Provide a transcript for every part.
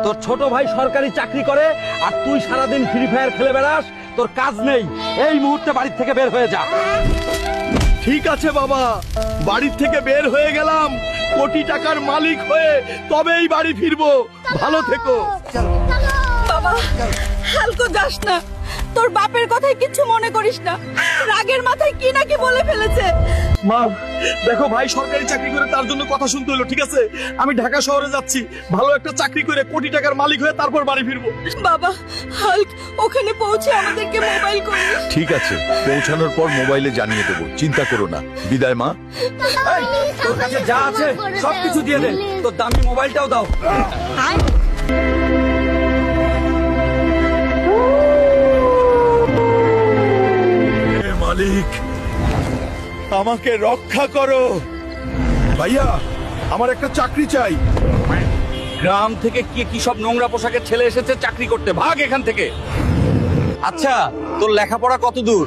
তোর ছোট ভাই সরকারি চাকরি করে আর তুই সারাদিন ফ্রি ফায়ার খেলে বেড়াস, তোর কাজ নেই। এই মুহূর্তে বাড়ি থেকে বের হয়ে যা। ঠিক আছে বাবা, বাড়ি থেকে বের হয়ে গেলাম, কোটি টাকার মালিক হয়ে তবেই বাড়ি ফিরবো। ভালো থেকো। বাবা, হালকো যাস না, তোর বাপের কথাই কিছু মনে করিস না। রাগের মাথায় কি না কি বলে ফেলেছে। মা দেখো, ভাই সরকারি চাকরি করে তার জন্য কথা শুনতে হলো, ঠিক আছে? আমি ঢাকা শহরে যাচ্ছি, ভালো একটা চাকরি করে কোটি টাকার মালিক হয়ে তারপর বাড়ি ফিরবো। বাবা, হাল্ক ওখানে পৌঁছে আমাদেরকে মোবাইল করিস। ঠিক আছে, পৌঁছানোর পর মোবাইলে জানিয়ে দেবো, চিন্তা করো না। বিদায় মা। এই, তোর কাছে যা আছে সবকিছু দিয়ে দে, তোর দামি মোবাইলটাও দাও। হে মালিক, আমাকে রক্ষা করো। ভাইয়া, আমার একটা চাকরি চাই। গ্রাম থেকে কি সব নোংরা পোশাকের ছেলে এসেছে চাকরি করতে, ভাগ এখান থেকে। আচ্ছা, তোর লেখাপড়া কত দূর?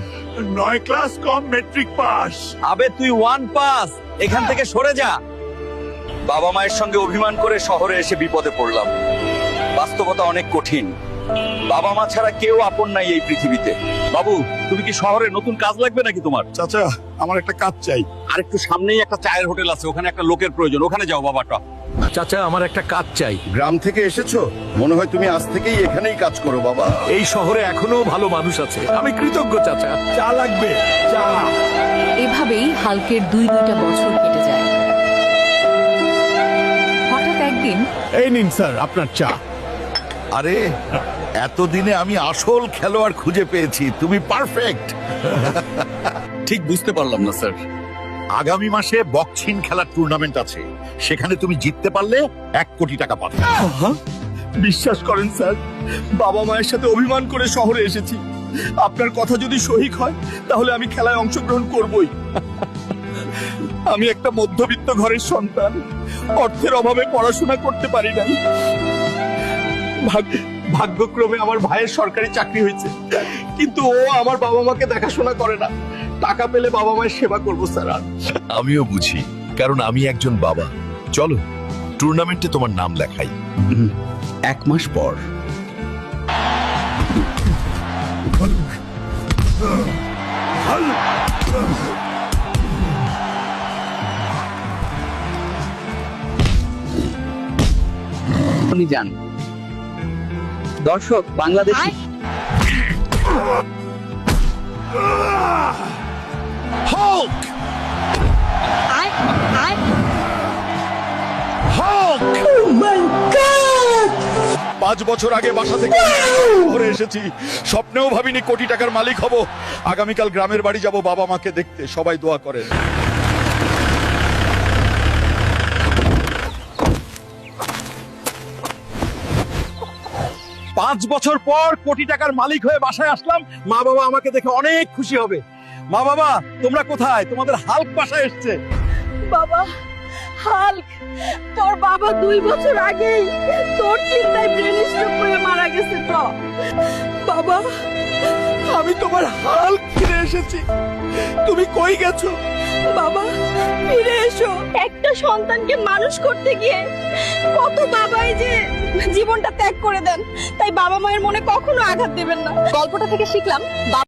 9 ক্লাস কম মেট্রিক পাস। আবে তুই 1 পাস, এখান থেকে সরে যা। বাবা মায়ের সঙ্গে অভিমান করে শহরে এসে বিপদে পড়লাম। বাস্তবতা অনেক কঠিন, বাবা মা ছাড়া কেউ আপন নাই এই পৃথিবীতে। বাবু, তুমি কি শহরে নতুন কাজ লাগবে নাকি তোমার? চাচা, আমার একটা কাজ চাই। আর একটু সামনেই একটা চায়ের হোটেল আছে, ওখানে একটা লোকের প্রয়োজন, ওখানে যাও বাবাটা। চাচা, আমার একটা কাজ চাই। গ্রাম থেকে এসেছো, মনে হয় তুমি আজ থেকেই এখানেই কাজ করো বাবা। এই শহরে এখনো ভালো মানুষ আছে, আমি কৃতজ্ঞ চাচা। চা লাগবে, চা। এভাবেই হাল্কের 2-2টা বছর কেটে যায়। হঠাৎ একদিন এই নিন স্যার আপনার চা। আরে, এতদিনে আমি আসল খেলোয়াড় খুঁজে পেয়েছি, তুমি পারফেক্ট। ঠিক বুঝতে পারলাম না স্যার। আগামী মাসে বক্সিং খেলার টুর্নামেন্ট আছে, সেখানে তুমি জিততে পারলে 1 কোটি টাকা পাবে। বিশ্বাস করেন স্যার, বাবা মায়ের সাথে অভিমান করে শহরে এসেছি। আপনার কথা যদি সঠিক হয় তাহলে আমি খেলায় অংশগ্রহণ করবই। আমি একটা মধ্যবিত্ত ঘরের সন্তান, অর্থের অভাবে পড়াশোনা করতে পারি নাই। ভাগ্যক্রমে আমার ভাইয়ের সরকারি চাকরি হয়েছে, কিন্তু ও আমার বাবা মাকে দেখাশোনা করে না। টাকা পেলে বাবা মায়ের সেবা করবো স্যার। আমিও বুঝি, কারণ আমি একজন বাবা। চলো, টুর্নামেন্টে তোমার নাম লেখাই। 1 মাস পর। উনি যান। দর্শক, Bangladeshi Hulk! Hulk! Oh my God! 5 বছর আগে বাসা থেকে শহরে এসেছি, স্বপ্নেও ভাবিনি কোটি টাকার মালিক হব। আগামীকাল গ্রামের বাড়ি যাব বাবা মাকে দেখতে, সবাই দোয়া করেন। পাঁচ বছর পর কোটি টাকার মালিক হয়ে বাসায় আসলাম, মা বাবা আমাকে দেখে অনেক খুশি হবে। মা বাবা, তোমরা কোথায়? তোমাদের হাল্ক বাসায় এসছে। বাবা, হাল্ক, তোর বাবা 2 বছর আগেই তোর চিন্তায় ব্রেন স্ট্রোক করে মারা গেছে তো। বাবা, আমি তোমার হাল্ক ফিরে এসেছি, তুমি কই গেছো? বাবা ফিরে এসো। একটা সন্তানকে মানুষ করতে গিয়ে কত বাবাই যে জীবনটা ত্যাগ করে দেন, তাই বাবা মায়ের মনে কখনো আঘাত দেবেন না। গল্পটা থেকে শিখলাম